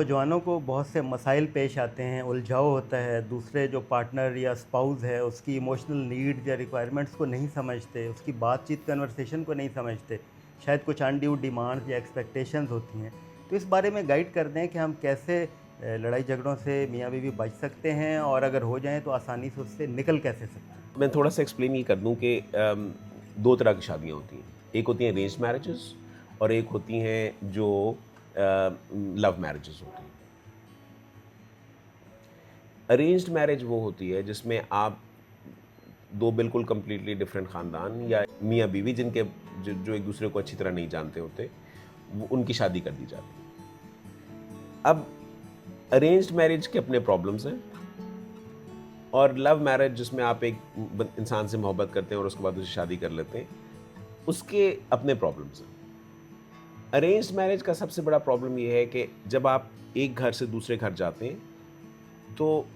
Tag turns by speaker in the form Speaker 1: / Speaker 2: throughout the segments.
Speaker 1: नौजवानों को बहुत से मसाइल पेश आते हैं, उलझाव होता है, दूसरे जो पार्टनर या स्पाउस है उसकी इमोशनल नीड्स या रिक्वायरमेंट्स को नहीं समझते, उसकी बातचीत कन्वर्सेशन को नहीं समझते, शायद कुछ अनड्यू डिमांड्स या एक्सपेक्टेशंस होती हैं। तो इस बारे में गाइड कर दें कि हम कैसे लड़ाई झगड़ों से मियाँ बीवी बच सकते हैं और अगर हो जाएँ तो आसानी से उससे निकल कैसे सकते हैं?
Speaker 2: मैं थोड़ा-सा एक्सप्लेन ये कर दूँ कि 2 तरह की शादियाँ होती हैं। एक होती हैं अरेंज्ड मैरेजेस और एक होती हैं जो लव मैरेजेस होती हैं। अरेंज्ड मैरिज वो होती है जिसमें आप 2 बिल्कुल कंप्लीटली डिफरेंट ख़ानदान या मियाँ-बीवी जिनके जो एक-दूसरे को अच्छी तरह नहीं जानते होते, वो उनकी शादी कर दी जाती है। अब अरेंज्ड मैरिज के अपने प्रॉब्लम्स हैं और लव मैरिज जिसमें आप एक इंसान से मोहब्बत करते हैं और उसके बाद उससे शादी कर लेते हैं, उसके अपने प्रॉब्लम्स हैं। अरेंज्ड मैरिज का सबसे बड़ा प्रॉब्लम ये है कि जब आप एक घर से दूसरे घर जाते हैं, तो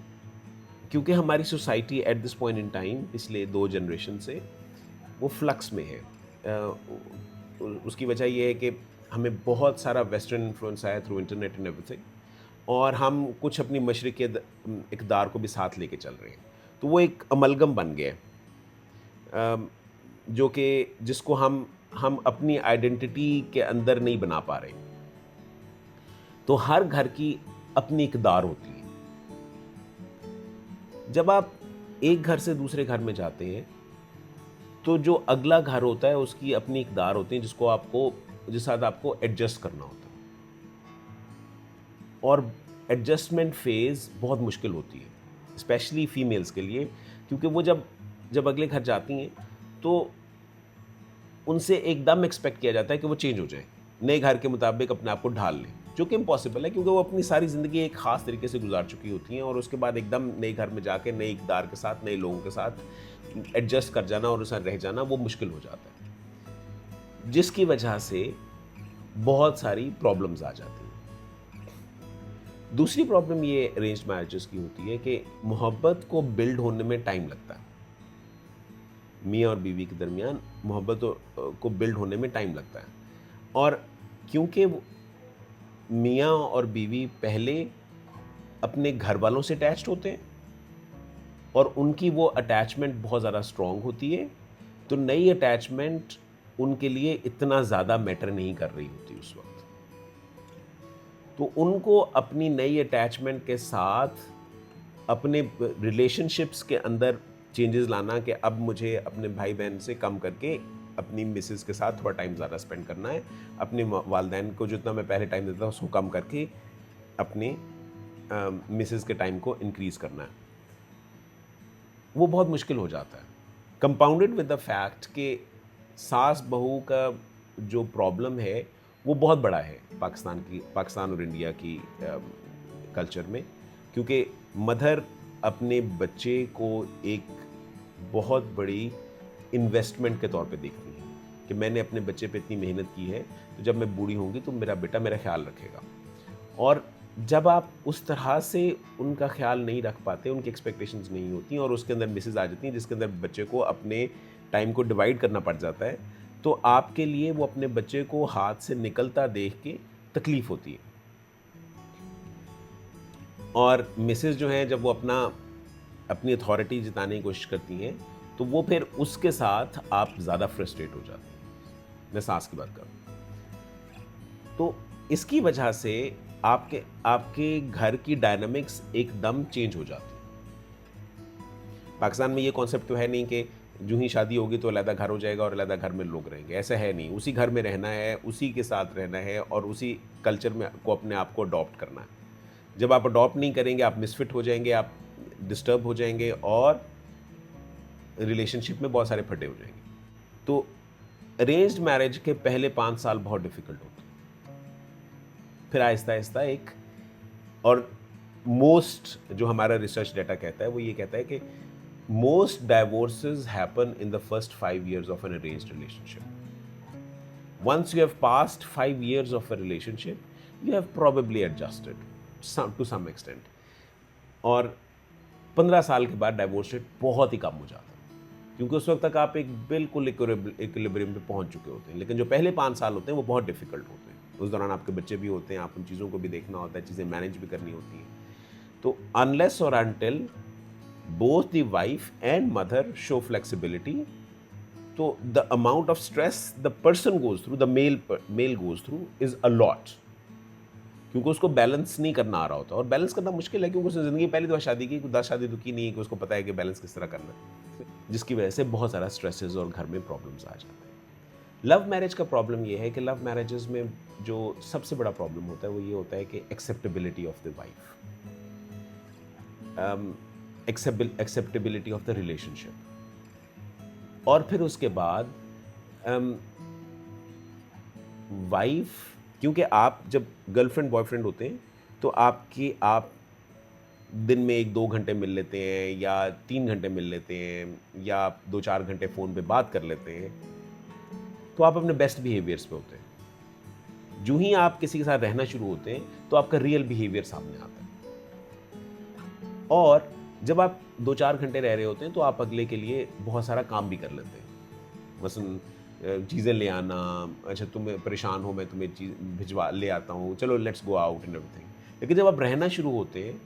Speaker 2: क्योंकि हमारी society at this point in time पिछले 2 जनरेशन से वो फ्लक्स में है। उसकी वजह ये है कि हमें बहुत सारा वेस्टर्न इन्फ्लुएंस आया थ्रू इंटरनेट एंड एवरीथिंग और हम कुछ अपनी मशरिक के इक़दार को भी साथ लेके चल रहे हैं। तो वो एक अमलगम बन गया है, जो कि जिसको हम अपनी आइडेंटिटी के अंदर नहीं बना पा रहे। तो हर घर की अपनी इक़दार होती है। जब आप एक घर से दूसरे घर में जाते हैं, तो जो अगला घर होता है उसकी अपनी इक़दार होती है जिसके साथ आपको एडजस्ट करना होता है। और एडजस्टमेंट फ़ेज़ बहुत मुश्किल होती है, स्पेशली फ़ीमेल्स के लिए, क्योंकि वो जब अगले घर जाती हैं, तो उनसे एकदम एक्सपेक्ट किया जाता है कि वो चेंज हो जाएँ, नए घर के मुताबिक अपने आप को ढाल लें, जो कि इम्पॉसिबल है क्योंकि वो अपनी सारी ज़िंदगी एक ख़ास तरीके से गुजार चुकी होती हैं और उसके बाद एकदम नए घर में जाके नए इक़दार के साथ, नए लोगों के साथ एडजस्ट कर जाना और उनके साथ रह जाना वो मुश्किल हो जाता है, जिसकी वजह से बहुत सारी प्रॉब्लम्स आ जाती हैं। दूसरी प्रॉब्लम ये अरेंज्ड मैरिजेस की होती है कि मोहब्बत को बिल्ड होने में टाइम लगता है। मियाँ और बीवी के दरमियान मोहब्बत को बिल्ड होने में टाइम लगता है और क्योंकि मियाँ और बीवी पहले अपने घर वालों से अटैच्ड होते हैं और उनकी वो अटैचमेंट बहुत ज़्यादा स्ट्रॉन्ग होती है, तो नई अटैचमेंट उनके लिए इतना ज़्यादा मैटर नहीं कर रही होती उस वक्त। तो उनको अपनी नई अटैचमेंट के साथ अपने रिलेशनशिप्स के अंदर चेंजेस लाना कि अब मुझे अपने भाई बहन से कम करके अपनी मिसेस के साथ थोड़ा टाइम ज़्यादा स्पेंड करना है, अपने वालदैन को जितना मैं पहले टाइम देता था उसको कम करके अपने मिसेस के टाइम को इंक्रीज़ करना है। वो बहुत मुश्किल हो जाता है, कंपाउंडेड विद द फैक्ट कि सास बहू का जो प्रॉब्लम है वो बहुत बड़ा है पाकिस्तान और इंडिया की कल्चर में, क्योंकि मदर अपने बच्चे को एक बहुत बड़ी इन्वेस्टमेंट के तौर पे देखती है कि मैंने अपने बच्चे पे इतनी मेहनत की है, तो जब मैं बूढ़ी होंगी तो मेरा बेटा मेरा ख्याल रखेगा। और जब आप उस तरह से उनका ख्याल नहीं रख पाते, उनकी एक्सपेक्टेशंस नहीं होती और उसके अंदर मिसेज आ जाती हैं जिसके अंदर बच्चे को अपने टाइम को डिवाइड करना पड़ जाता है, तो आपके लिए वो अपने बच्चे को हाथ से निकलता देख के तकलीफ़ होती है। और मिसेस जो हैं जब वो अपनी अथॉरिटी जताने की कोशिश करती हैं, तो वो फिर उसके साथ आप ज़्यादा फ्रस्ट्रेट हो जाते हैं। मैं सास की बात करूँ तो इसकी वजह से आपके घर की डायनामिक्स एकदम चेंज हो जाती है। पाकिस्तान में ये कॉन्सेप्ट तो है नहीं कि जो ही शादी होगी तो अलग घर हो जाएगा और अलग घर में लोग रहेंगे, ऐसा है नहीं। उसी घर में रहना है, उसी के साथ रहना है और उसी कल्चर में को अपने आप को अडॉप्ट करना है। जब आप अडॉप्ट नहीं करेंगे आप मिसफिट हो जाएंगे, आप डिस्टर्ब हो जाएंगे और रिलेशनशिप में बहुत सारे फटे हो जाएंगे। तो अरेंज्ड मैरिज के पहले 5 साल बहुत डिफ़िकल्ट होते हैं, फिर आहिस्ता आहिस्ता एक और मोस्ट जो हमारा रिसर्च डाटा कहता है वो ये कहता है कि most divorces happen in the first 5 years of an arranged relationship. Once you have passed 5 years of a relationship, you have probably adjusted to some extent. और 15 साल के बाद डाइवोर्स रेट बहुत ही कम हो जाता है, क्योंकि उस वक्त तक आप एक बिल्कुल इक्विलिब्रियम पे पहुंच चुके होते हैं। लेकिन जो पहले 5 साल होते हैं वो बहुत डिफिकल्ट होते हैं। उस दौरान आपके बच्चे भी होते हैं, आप उन चीज़ों को भी देखना होता है, चीज़ें मैनेज भी करनी होती हैं। तो अनलेस और until both the wife and mother show flexibility, so the amount of stress the person goes through, the male goes through is a lot, क्योंकि उसको बैलेंस नहीं करना आ रहा होता, और बैलेंस करना मुश्किल है क्योंकि उसने ज़िंदगी पहली दफ़ा शादी की, 10 शादी तो की नहीं है कि उसको पता है कि बैलेंस किस तरह करना है, जिसकी वजह से बहुत सारा स्ट्रेसेस और घर में प्रॉब्लम्स आ जाते हैं। लव मैरिज का प्रॉब्लम ये है कि लव मैरिजेस में जो सबसे बड़ा प्रॉब्लम होता है वो ये होता है कि acceptability of the wife, acceptability of the relationship, और फिर उसके बाद वाइफ, क्योंकि आप जब गर्लफ्रेंड बॉयफ्रेंड होते हैं तो आप दिन में 1-2 घंटे मिल लेते हैं या 3 घंटे मिल लेते हैं या आप 2-4 घंटे फ़ोन पे बात कर लेते हैं, तो आप अपने बेस्ट बिहेवियर्स पे होते हैं। जो ही आप किसी के साथ रहना शुरू होते हैं तो आपका रियल बिहेवियर सामने आता है, और जब आप 2-4 घंटे रह रहे होते हैं तो आप अगले के लिए बहुत सारा काम भी कर लेते हैं, मसलन चीज़ें ले आना, अच्छा तुम परेशान हो मैं तुम्हें चीज़ भिजवा ले आता हूँ, चलो let's go out and everything. लेकिन जब आप रहना शुरू होते हैं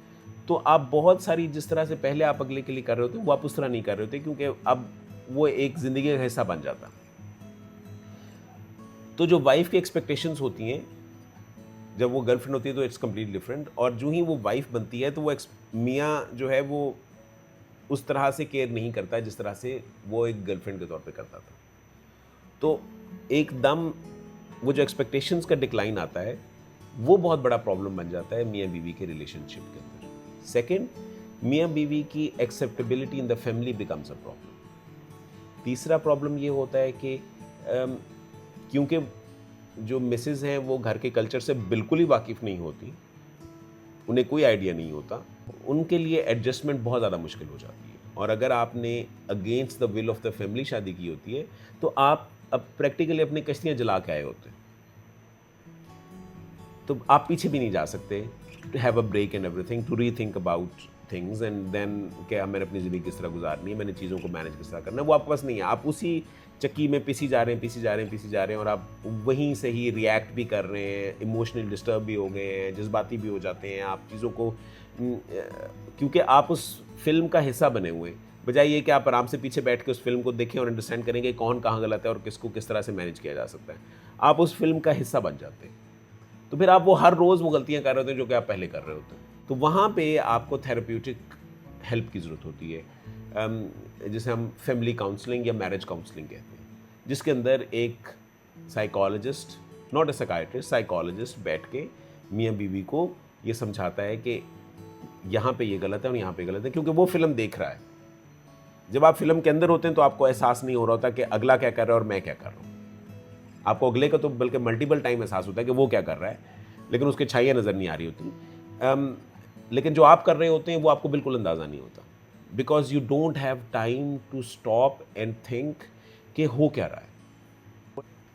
Speaker 2: तो आप बहुत सारी, जिस तरह से पहले आप अगले के लिए कर रहे होते हैं वो आप उस तरह नहीं कर रहे होते, क्योंकि अब वो एक ज़िंदगी का हिस्सा बन जाता। तो जो वाइफ की एक्सपेक्टेशंस होती हैं, जब वो गर्लफ्रेंड होती है तो इट्स कम्प्लीटली डिफरेंट, और जो ही वो वाइफ बनती है तो वो मियाँ जो है वो उस तरह से केयर नहीं करता है जिस तरह से वो एक गर्लफ्रेंड के तौर पे करता था। तो एकदम वो जो एक्सपेक्टेशंस का डिक्लाइन आता है वो बहुत बड़ा प्रॉब्लम बन जाता है मियाँ बीवी के रिलेशनशिप के अंदर। सेकेंड, मियाँ बीवी की acceptability in the family becomes a problem. तीसरा प्रॉब्लम ये होता है कि क्योंकि जो मिसेज़ हैं वो घर के कल्चर से बिल्कुल ही वाकिफ़ नहीं होती, उन्हें कोई आइडिया नहीं होता, उनके लिए एडजस्टमेंट बहुत ज़्यादा मुश्किल हो जाती है। और अगर आपने against the will of the family शादी की होती है तो आप अब प्रैक्टिकली अपनी कश्तियाँ जला के आए होते हैं, तो आप पीछे भी नहीं जा सकते, to have a break and everything, to rethink about things and then क्या मैंने अपनी ज़िंदगी किस तरह गुजारनी है, मैंने चीज़ों को मैनेज किस तरह करना है, वो आपके पास नहीं है। आप उसी चक्की में पिसी जा रहे हैं और आप वहीं से ही रिएक्ट भी कर रहे हैं, इमोशनली डिस्टर्ब भी हो गए हैं, जज्बाती भी हो जाते हैं आप चीज़ों को, क्योंकि आप उस फिल्म का हिस्सा बने हुए हैं, बजाय ये कि आप आराम से पीछे बैठ के उस फिल्म को देखें और अंडरस्टैंड करेंगे कौन कहाँ गलत है और किसको किस तरह से मैनेज किया जा सकता है। आप उस फिल्म का हिस्सा बन जाते हैं, तो फिर आप वो हर रोज़ वो गलतियाँ कर रहे होते हैं जो कि आप पहले कर रहे होते हैं। तो वहाँ पे आपको थेरेप्यूटिक हेल्प की ज़रूरत होती है, जिसे हम फैमिली काउंसलिंग या मैरिज काउंसलिंग कहते हैं, जिसके अंदर एक psychologist, not a psychiatrist, psychologist बैठ के मियाँ बीवी को ये समझाता है कि यहाँ पे ये गलत है और यहाँ पे गलत है, क्योंकि वो फिल्म देख रहा है। जब आप फिल्म के अंदर होते हैं तो आपको एहसास नहीं हो रहा होता कि अगला क्या कर रहा है और मैं क्या कर रहा हूँ। आपको अगले का तो बल्कि मल्टीपल टाइम एहसास होता है कि वो क्या कर रहा है, लेकिन उसके छाइयाँ नज़र नहीं आ रही होती। लेकिन जो आप कर रहे होते हैं वो आपको बिल्कुल अंदाज़ा नहीं होता, because you don't have time to stop and think कि हो क्या रहा है।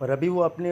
Speaker 1: और अभी वो अपने